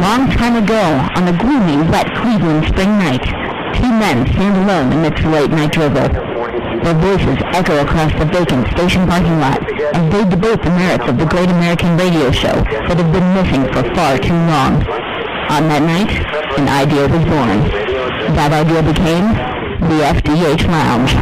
long time ago, on a gloomy, wet Cleveland spring night, two men stand alone amidst the late-night drivel. Their voices echo across the vacant station parking lot as they debate the merits of the great American radio show that have been missing for far too long. On that night, an idea was born. That idea became the FDH Lounge.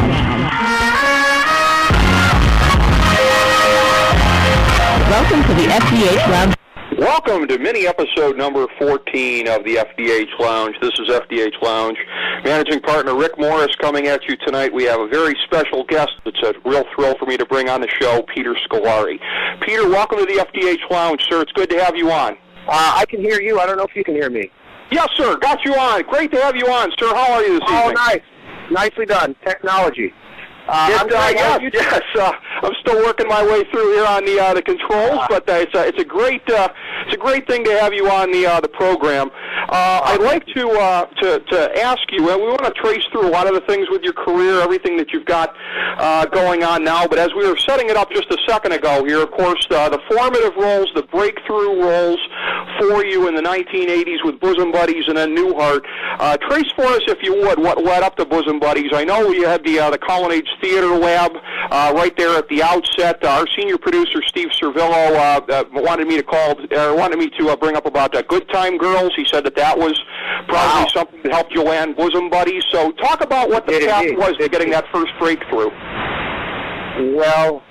Welcome to the FDH Lounge. Welcome to mini-episode number 14 of the FDH Lounge. This is FDH Lounge. Managing partner Rick Morris coming at you tonight. We have a very special guest. It's a real thrill for me to bring on the show, Peter Scolari. Peter, welcome to the FDH Lounge, sir. It's good to have you on. I can hear you. I don't know if you can hear me. Yes, sir. Got you on. Great to have you on, sir. How are you this evening? Oh, nice. Nicely done. Technology. I'm still working my way through here on the controls, but it's a great thing to have you on the program. I'd like to ask you, and we want to trace through a lot of the things with your career, everything that you've got going on now. But as we were setting it up just a second ago here, of course, the formative roles, the breakthrough roles for you in the 1980s with Bosom Buddies and then Newhart. Trace for us, if you would, what led up to Bosom Buddies. I know you had the Colonnade Theater Lab right there at the outset. Our senior producer, Steve Servillo, wanted me to bring up about Good Time Girls. He said that was probably something that helped you land Bosom Buddies. So talk about what the path was to getting that first breakthrough. Well,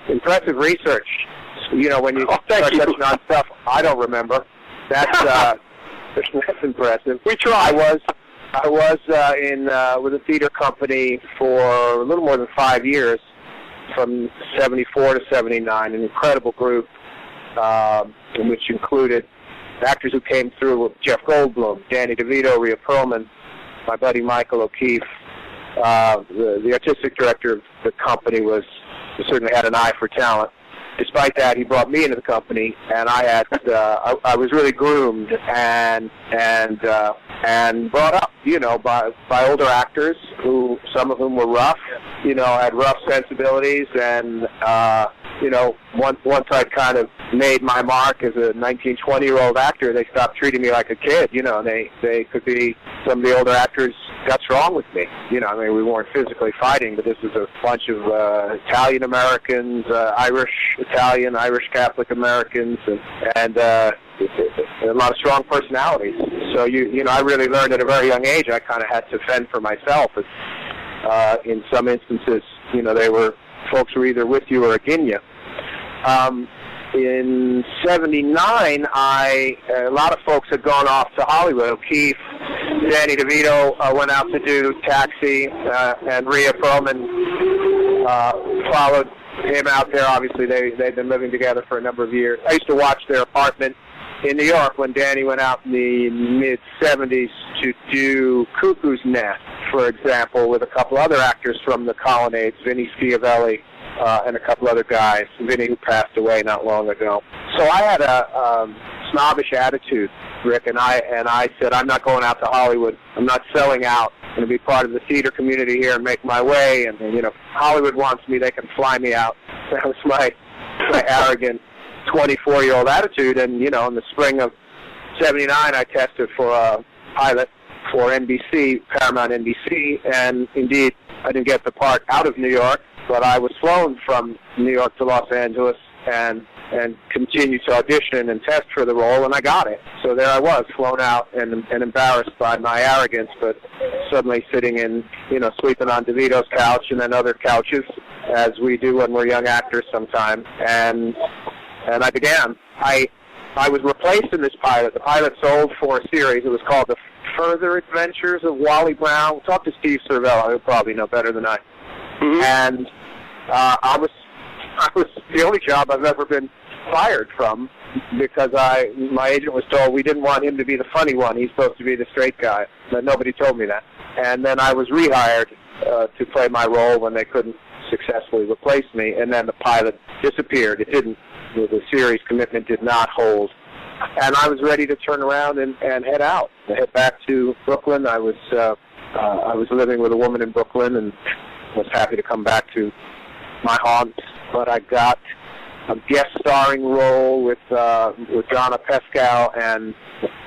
impressive research. You know, when you start touching on stuff I don't remember, that's impressive. We try. I was with a theater company for a little more than 5 years, from 74 to 79, an incredible group, in which included actors who came through with Jeff Goldblum, Danny DeVito, Rhea Perlman, my buddy Michael O'Keefe. The artistic director of the company certainly had an eye for talent. Despite that, he brought me into the company, and I was really groomed and brought up, by older actors some of whom were rough, had rough sensibilities, and once I kind of made my mark as a 19, 20-year-old actor, they stopped treating me like a kid. They could be, some of the older actors got strong with me. We weren't physically fighting, but this was a bunch of Italian Americans, Italian, Irish Catholic Americans, and a lot of strong personalities. So I really learned at a very young age. I kind of had to fend for myself. In some instances, folks were either with you or against you. In 79, a lot of folks had gone off to Hollywood. O'Keefe, Danny DeVito went out to do Taxi, and Rhea Perlman followed him out there. Obviously, they'd been living together for a number of years. I used to watch their apartment in New York when Danny went out in the mid-'70s to do Cuckoo's Nest, for example, with a couple other actors from the Colonnades, Vinny Schiavelli, and a couple other guys, Vinny, who passed away not long ago. So I had a snobbish attitude, Rick, and I said, I'm not going out to Hollywood. I'm not selling out. I'm going to be part of the theater community here and make my way. And Hollywood wants me, they can fly me out. That was my arrogant 24-year-old attitude. And, in the spring of 79, I tested for a pilot for NBC, Paramount NBC, and indeed, I didn't get the part out of New York, but I was flown from New York to Los Angeles and continued to audition and test for the role, and I got it. So there I was, flown out and embarrassed by my arrogance, but suddenly sitting in, sleeping on DeVito's couch and then other couches, as we do when we're young actors sometimes. And I began. I was replaced in this pilot. The pilot sold for a series. It was called The Further Adventures of Wally Brown. Talk to Steve Servillo. He'll probably know better than I. Mm-hmm. And I was the only job I've ever been fired from, because my agent was told we didn't want him to be the funny one. He's supposed to be the straight guy. But nobody told me that. And then I was rehired to play my role when they couldn't successfully replace me. And then the pilot disappeared. It didn't. The series commitment did not hold. And I was ready to turn around and head out, head back to Brooklyn. I was living with a woman in Brooklyn and was happy to come back to my haunts. But I got guest starring role with Donna Pescow and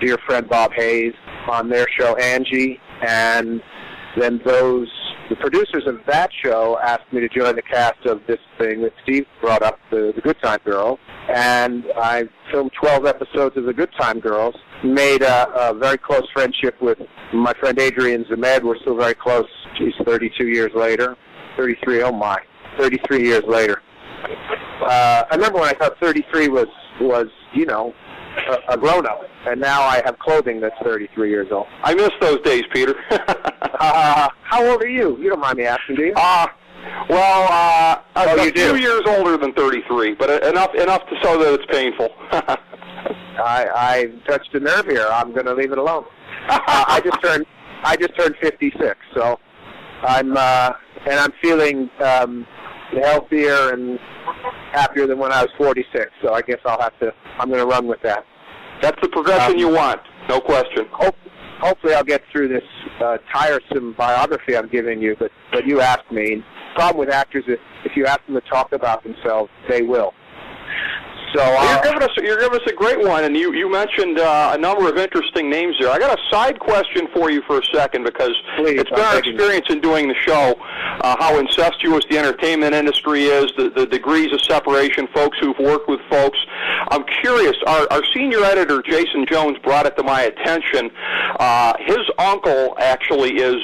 dear friend Bob Hayes on their show Angie, and then the producers of that show asked me to join the cast of this thing that Steve brought up, the Good Time Girls, and I filmed 12 episodes of the Good Time Girls, made a very close friendship with my friend Adrian Zemed. We're still very close. She's 32 years later. 33, oh my, 33 years later. I remember when I thought 33 was a grown-up, and now I have clothing that's 33 years old. I miss those days, Peter. How old are you? You don't mind me asking, do you? I'm a few years older than 33, but enough to so that it's painful. I touched a nerve here. I'm going to leave it alone. I just turned 56, so I'm feeling healthier and happier than when I was 46. So I guess I'm going to run with that. That's the progression you want, no question. Hopefully I'll get through this tiresome biography I'm giving you, but you asked me. The problem with actors is if you ask them to talk about themselves, they will. So you're giving us a great one, and you mentioned a number of interesting names there. I got a side question for you for a second, because it's been our experience in doing the show how incestuous the entertainment industry is, the degrees of separation, folks who've worked with folks. I'm curious, our senior editor, Jason Jones, brought it to my attention. His uncle actually is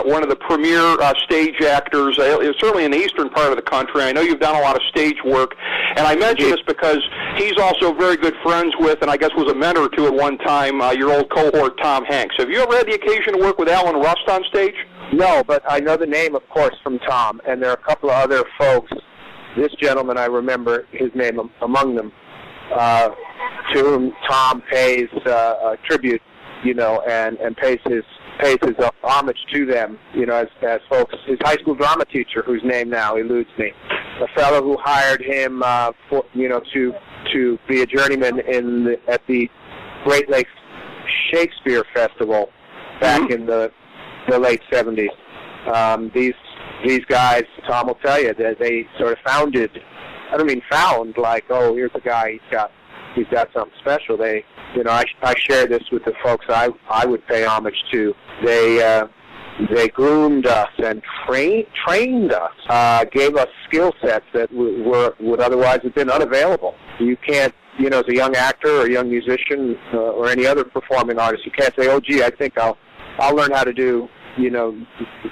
one of the premier stage actors, certainly in the eastern part of the country. I know you've done a lot of stage work, and I mention this because he's also very good friends with, and I guess was a mentor to at one time, your old cohort, Tom Hanks. Have you ever had the occasion to work with Alan Rust on stage? No, but I know the name, of course, from Tom, and there are a couple of other folks. This gentleman, I remember his name among them, to whom Tom pays tribute, and pays his homage to them, as folks. His high school drama teacher, whose name now eludes me, a fellow who hired him, to be a journeyman at the Great Lakes Shakespeare Festival back in the late 70s. These guys, Tom will tell you, that they sort of founded. I don't mean found like, oh, here's a guy, he's got something special. They, I share this with the folks I would pay homage to. They groomed us and trained us, gave us skill sets that would otherwise have been unavailable. You can't, as a young actor or a young musician or any other performing artist, you can't say, oh, gee, I think I'll learn how to do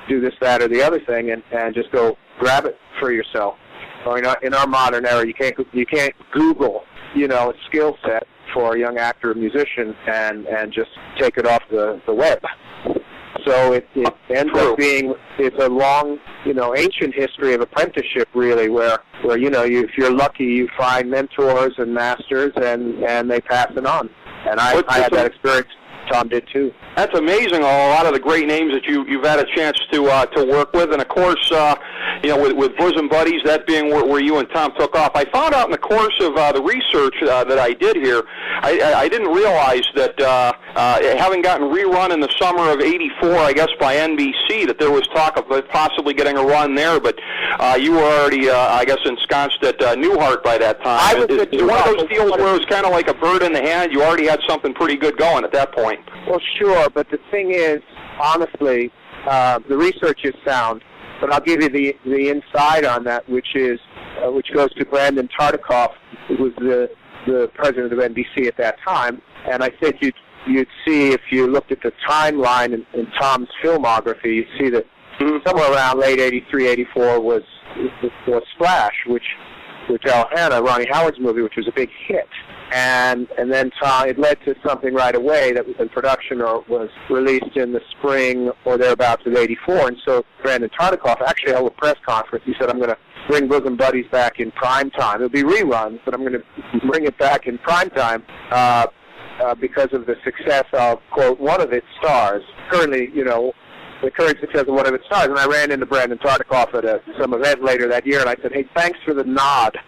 this, that, or the other thing, and just go grab it for yourself. Or in our modern era, you can't Google, a skill set for a young actor or musician and just take it off the web. So it ends up being, it's a long, ancient history of apprenticeship, really, where if you're lucky, you find mentors and masters, and they pass it on. And I had that experience. Tom did too. That's amazing. A lot of the great names that you've had a chance to work with, and of course, with Bosom Buddies, that being where you and Tom took off. I found out in the course of the research that I did here, I didn't realize that having gotten rerun in the summer of '84, I guess by NBC, that there was talk of possibly getting a run there, but you were already, I guess, ensconced at Newhart by that time. It's one of those deals where it was kind of like a bird in the hand. You already had something pretty good going at that point. Well, sure, but the thing is, honestly, the research is sound, but I'll give you the inside on that, which goes to Brandon Tartikoff, who was the president of NBC at that time, and I think you'd see, if you looked at the timeline in Tom's filmography, you'd see that somewhere around late '83, '84 was Splash, which Al Hanna, Ronnie Howard's movie, which was a big hit. And then it led to something right away that was in production or was released in the spring or thereabouts of '84. And so Brandon Tartikoff actually held a press conference. He said, I'm going to bring Bosom Buddies back in prime time. It'll be reruns, but I'm going to bring it back in prime time because of the success of, quote, one of its stars. Currently, the current success of one of its stars. And I ran into Brandon Tartikoff at some event later that year, and I said, hey, thanks for the nod.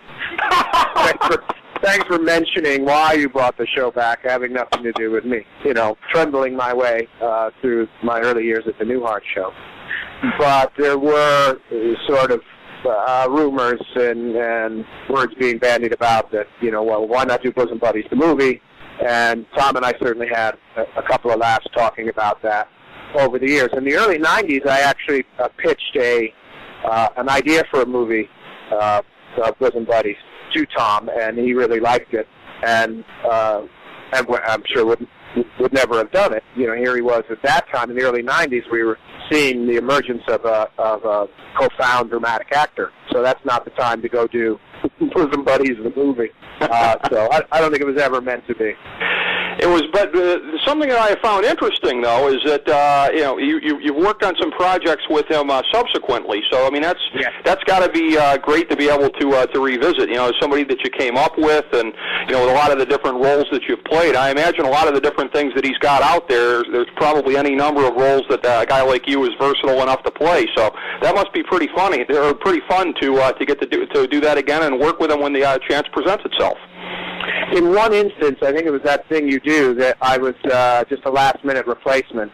Thanks for mentioning why you brought the show back, having nothing to do with me. Trundling my way through my early years at the Newhart show. But there were sort of rumors and words being bandied about that, well, why not do Bosom Buddies the movie? And Tom and I certainly had a couple of laughs talking about that over the years. In the early 90s, I actually pitched an idea for a movie, Bosom Buddies, to Tom, and he really liked it. And I'm sure would never have done it. Here he was at that time in the early 90s. We were seeing the emergence of a profound dramatic actor. So that's not the time to go do Bosom Buddies the movie. So I don't think it was ever meant to be. It was, but something that I found interesting though is that you've worked on some projects with him subsequently. So I mean that's got to be great to be able to revisit. Somebody that you came up with, and with a lot of the different roles that you've played. I imagine a lot of the different things that he's got out there. There's probably any number of roles that a guy like you is versatile enough to play. So that must be pretty funny. They're pretty fun to get to do that again and work with him when the chance presents itself. In one instance, I think it was That Thing You Do, that I was just a last-minute replacement.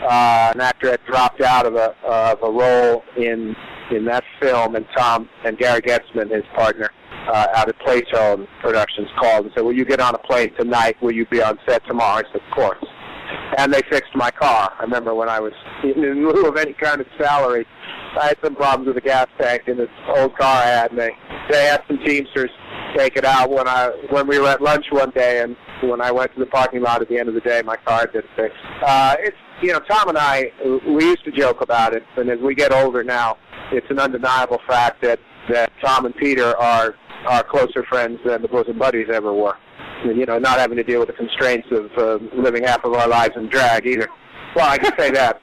An actor had dropped out of a role in that film, and Tom and Gary Getzman, his partner, out at Playtone Productions, called and said, "Will you get on a plane tonight? Will you be on set tomorrow?" I said, "Of course." And they fixed my car. I remember when I was in lieu of any kind of salary, I had some problems with the gas tank in this old car I had, and they had some Teamsters take it out when we were at lunch one day, and when I went to the parking lot at the end of the day, my car had been fixed. Tom and I, we used to joke about it, and as we get older now, it's an undeniable fact that Tom and Peter are closer friends than the Bosom Buddies ever were. Not having to deal with the constraints of living half of our lives in drag either. Well, I can say that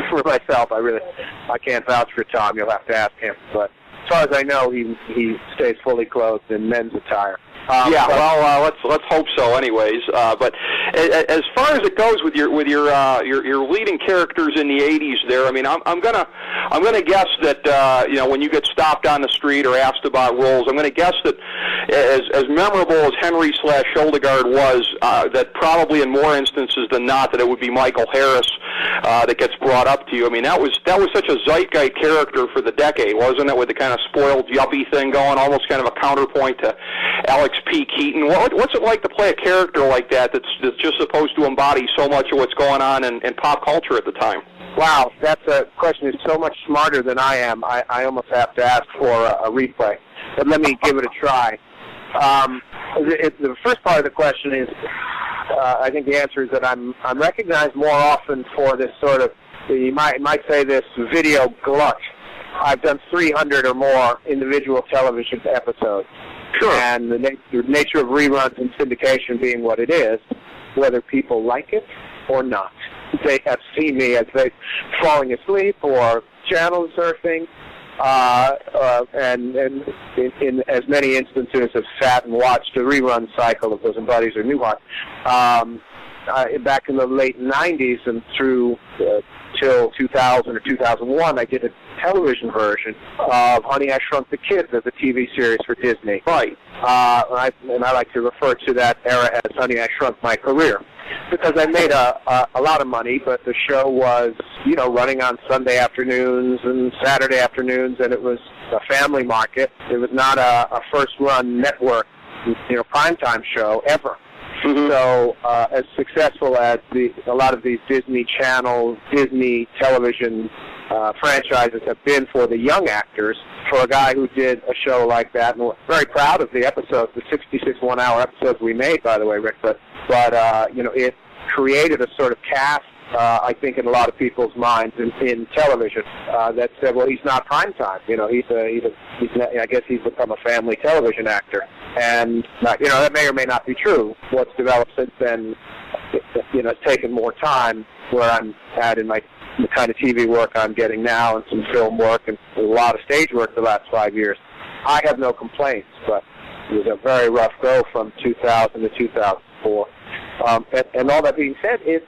for myself. I can't vouch for Tom. You'll have to ask him. But as far as I know, he stays fully clothed in men's attire. Let's hope so. Anyways, but as far as it goes with your leading characters in the '80s, there, I mean, I'm gonna guess that when you get stopped on the street or asked about roles, I'm gonna guess that as memorable as Henry / Hildegard was, that probably in more instances than not that it would be Michael Harris that gets brought up to you. I mean, that was such a zeitgeist character for the decade, wasn't it? With the kind of spoiled yuppie thing going, almost kind of a counterpoint to Alex P. Keaton. What's it like to play a character like that that's just supposed to embody so much of what's going on in pop culture at the time? Wow, that's a question that's so much smarter than I am. I almost have to ask for a replay, but let me give it a try. The first part of the question is, I think the answer is that I'm recognized more often for this sort of, you might say this video glut. I've done 300 or more individual television episodes. Sure. And the nature of reruns and syndication being what it is, whether people like it or not. They have seen me as they falling asleep or channel surfing, and in as many instances have sat and watched a rerun cycle of Bosom Buddies or Newhart. Back in the late 90s and through till 2000 or 2001, I did a television version of Honey, I Shrunk the Kids as a TV series for Disney. Right. And I like to refer to that era as Honey, I Shrunk My Career, because I made a lot of money, but the show was, running on Sunday afternoons and Saturday afternoons, and it was a family market. It was not a first-run network, primetime show ever. Mm-hmm. So as successful as a lot of these Disney Channel, Disney television franchises have been for the young actors, for a guy who did a show like that, and we're very proud of the episodes, the 66 one-hour episodes we made, by the way, Rick, but it created a sort of cast, I think, in a lot of people's minds in television that said, well, he's not primetime. I guess he's become a family television actor. And, that may or may not be true. What's developed since then, it's taken more time where I'm at in the kind of TV work I'm getting now and some film work and a lot of stage work the last 5 years. I have no complaints, but it was a very rough go from 2000 to 2004. And all that being said, it's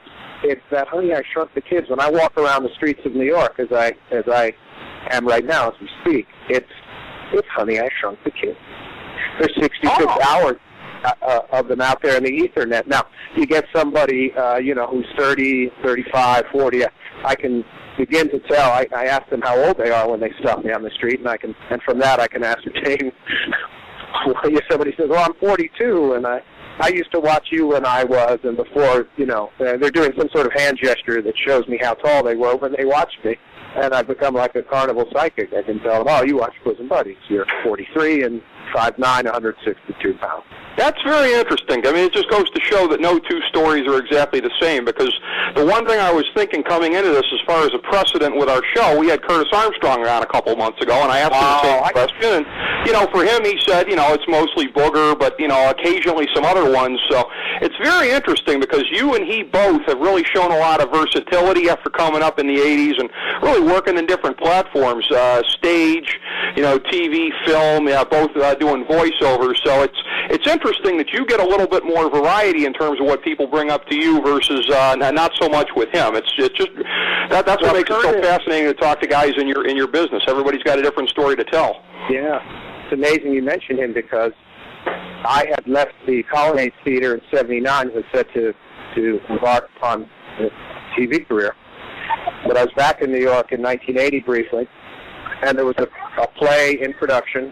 that Honey, I Shrunk the Kids. When I walk around the streets of New York, as I am right now as we speak, it's Honey, I Shrunk the Kids. There's 66 hours. of them out there in the Ethernet. Now, you get somebody, who's 30, 35, 40, I can begin to tell. I ask them how old they are when they stop me on the street, and from that I can ascertain. Somebody says, "Well, I'm 42, and I used to watch you when I was," and before, they're doing some sort of hand gesture that shows me how tall they were when they watched me, and I've become like a carnival psychic. I can tell them, "Oh, you watch Bosom Buddies. You're 43 and 5'9", 162 pounds." That's very interesting. I mean, it just goes to show that no two stories are exactly the same, because the one thing I was thinking coming into this, as far as a precedent with our show, we had Curtis Armstrong around a couple months ago, and I asked him the same question. And, for him, he said, it's mostly Booger, but, occasionally some other ones. So it's very interesting, because you and he both have really shown a lot of versatility after coming up in the 80s and really working in different platforms, stage, TV, film, both doing voiceovers. So it's interesting that you get a little bit more variety in terms of what people bring up to you versus not so much with him. It's just that's what makes it so fascinating to talk to guys in your business. Everybody's got a different story to tell. Yeah, it's amazing you mentioned him, because I had left the Colonnade Theater in '79 and was set to embark upon a TV career. But I was back in New York in 1980 briefly, and there was a play in production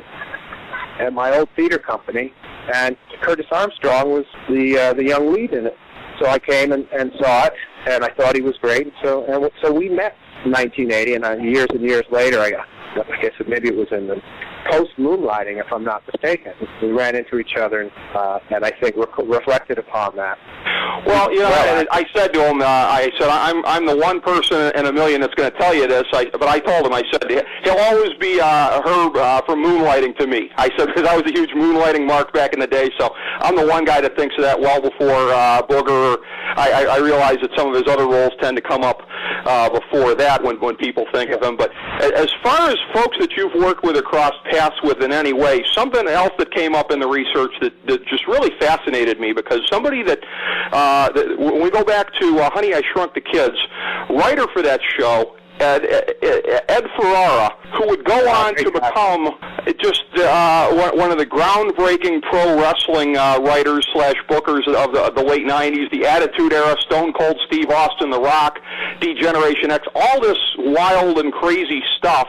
at my old theater company, and Curtis Armstrong was the young lead in it. So I came and saw it, and I thought he was great. And so we met in 1980, and years and years later, I guess maybe it was in the post-Moonlighting, if I'm not mistaken, we ran into each other, and I think reflected upon that. Well, I said to him, I'm the one person in a million that's going to tell you this, but I told him, I said, he'll always be Herb from Moonlighting to me. I said, because I was a huge Moonlighting mark back in the day, so I'm the one guy that thinks of that well before Booger. I realize that some of his other roles tend to come up before that when people think of him. But as far as folks that you've worked with or crossed paths with in any way, something else that came up in the research that just really fascinated me, because somebody that when we go back to Honey, I Shrunk the Kids, writer for that show, Ed Ferrara, who would go on to become just one of the groundbreaking pro wrestling writers / bookers of the late 90s, the Attitude Era, Stone Cold Steve Austin, The Rock, D-Generation X, all this wild and crazy stuff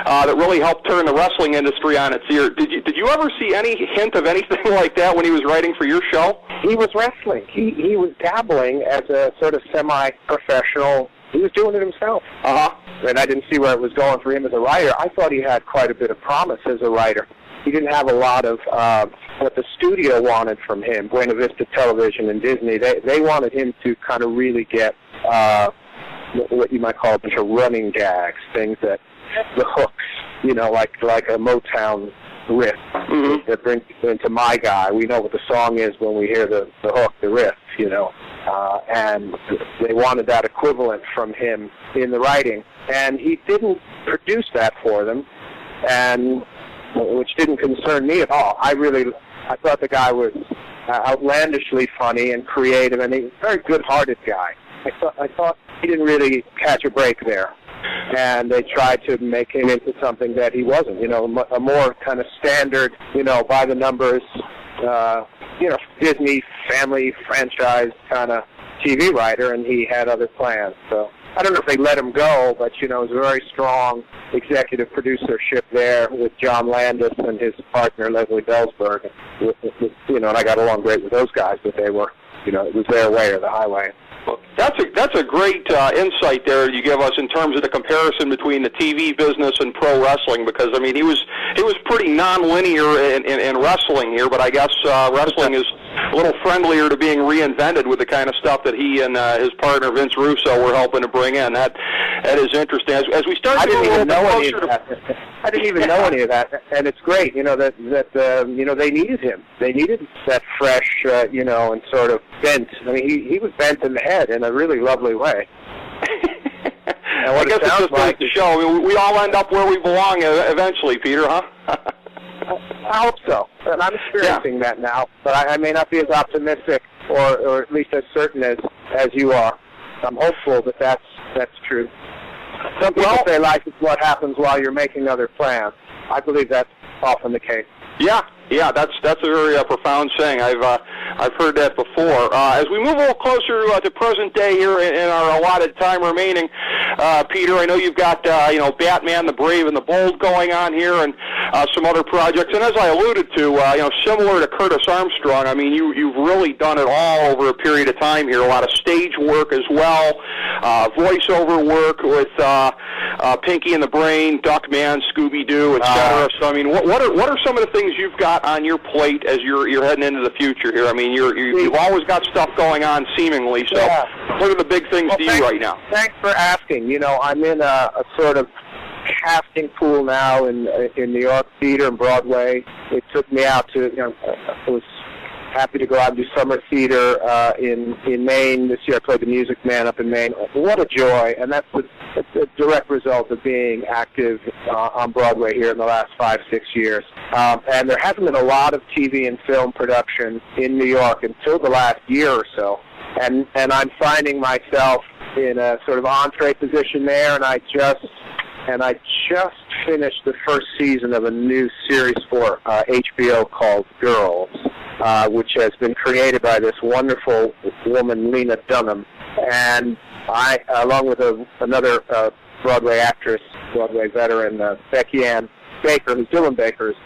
that really helped turn the wrestling industry on its ear. Did you ever see any hint of anything like that when he was writing for your show? He was wrestling. He was dabbling as a sort of semi-professional. He was doing it himself. And I didn't see where it was going for him as a writer. I thought he had quite a bit of promise as a writer. He didn't have a lot of what the studio wanted from him, Buena Vista Television and Disney. They wanted him to kind of really get what you might call a bunch of running gags, things that the hooks, like a Motown riff that brings into My Guy. We know what the song is when we hear the hook, the riff, and they wanted that equivalent from him in the writing, and he didn't produce that for them, and which didn't concern me at all. I thought the guy was outlandishly funny and creative, and a very good-hearted guy. I thought he didn't really catch a break there, and they tried to make him into something that he wasn't. A more kind of standard, by the numbers. Disney family franchise kind of TV writer, and he had other plans. So I don't know if they let him go, but, it was a very strong executive producership there with John Landis and his partner, Leslie Belzberg. And I got along great with those guys, but they were, it was their way or the highway. Well, that's a great insight there you give us in terms of the comparison between the TV business and pro wrestling, because he was pretty non-linear in wrestling here, but I guess wrestling is a little friendlier to being reinvented with the kind of stuff that he and his partner Vince Russo were helping to bring in. That is interesting. As we start, I didn't even know any of that. I didn't even know any of that, and it's great. That they needed him. They needed that fresh, and sort of bent. He was bent in the head in a really lovely way. And I guess it just goes to show. We all end up where we belong eventually, Peter, huh? I hope so. And I'm experiencing that now, but I may not be as optimistic or at least as certain as you are. I'm hopeful that that's true. Some people say life is what happens while you're making other plans. I believe that's often the case. Yeah, Yeah, that's a very profound saying. I've heard that before. As we move a little closer to present day here in our allotted time remaining, Peter, I know you've got Batman, the Brave and the Bold going on here, and some other projects. And as I alluded to, similar to Curtis Armstrong, I mean, you've really done it all over a period of time here. A lot of stage work as well, voiceover work with Pinky and the Brain, Duckman, Scooby-Doo, etc. So I mean, what are some of the things you've got on your plate as you're heading into the future here? I mean, you've always got stuff going on seemingly. So what are the big things to you right now? Thanks for asking. I'm in a sort of casting pool now in New York theater and Broadway. It took me out to, I was happy to go out and do summer theater in Maine. This year I played The Music Man up in Maine. What a joy. And that's a direct result of being active on Broadway here in the last 5-6 years. And there hasn't been a lot of TV and film production in New York until the last year or so. And I'm finding myself in a sort of entree position there, and I just finished the first season of a new series for HBO called Girls, which has been created by this wonderful woman, Lena Dunham. And I, along with another Broadway actress, Broadway veteran, Becky Ann Baker, who's Dylan Baker's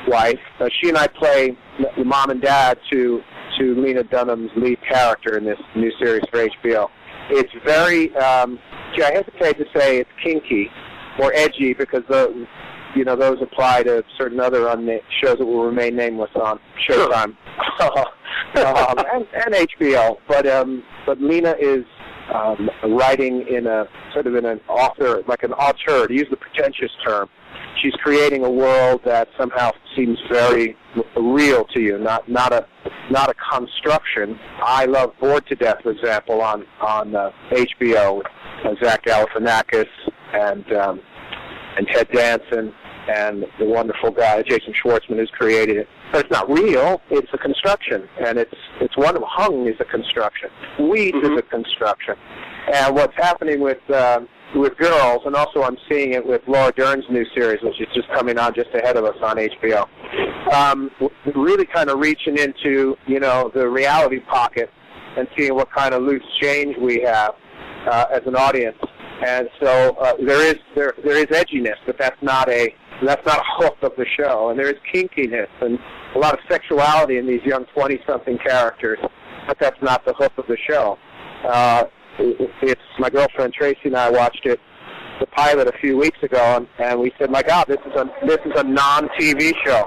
wife, she and I play the mom and dad to Lena Dunham's lead character in this new series for HBO. It's very, I hesitate to say it's kinky or edgy because those apply to certain other shows that will remain nameless on Showtime and HBO. But Lena is writing in a sort of in an author, like an auteur, to use the pretentious term. She's creating a world that somehow seems very real to you, not a construction. I love Bored to Death, for example, on HBO with Zach Galifianakis and Ted Danson and the wonderful guy Jason Schwartzman who's created it. But it's not real. It's a construction, and it's one of Hung is a construction. Weeds is a construction. And what's happening with Girls, and also I'm seeing it with Laura Dern's new series, which is just coming on just ahead of us on HBO. Really kind of reaching into, the reality pocket and seeing what kind of loose change we have as an audience. And so there is edginess, but that's not a hook of the show. And there is kinkiness and a lot of sexuality in these young 20-something characters, but that's not the hook of the show. It's my girlfriend Tracy and I watched the pilot a few weeks ago, and we said, "My God, this is a non-TV show."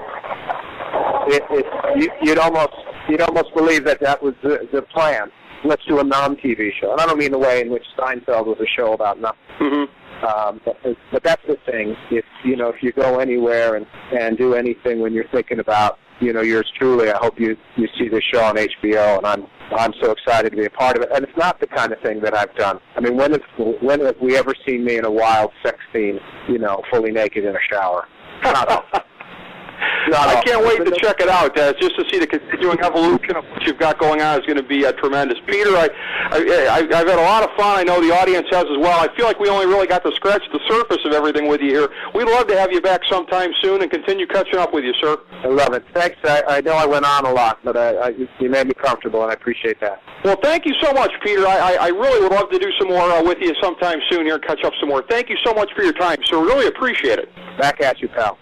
You'd almost believe that was the plan. Let's do a non-TV show, and I don't mean the way in which Seinfeld was a show about nothing. But that's the thing. If you go anywhere and do anything when you're thinking about yours truly, I hope you see this show on HBO, and I'm so excited to be a part of it. And it's not the kind of thing that I've done. I mean, when have we ever seen me in a wild sex scene, fully naked in a shower? I can't wait to check it out. Just to see the continuing evolution of what you've got going on is going to be tremendous. Peter, I've had a lot of fun. I know the audience has as well. I feel like we only really got to scratch the surface of everything with you here. We'd love to have you back sometime soon and continue catching up with you, sir. I love it. Thanks. I know I went on a lot, but you made me comfortable, and I appreciate that. Well, thank you so much, Peter. I really would love to do some more with you sometime soon here and catch up some more. Thank you so much for your time, sir. Really appreciate it. Back at you, pal.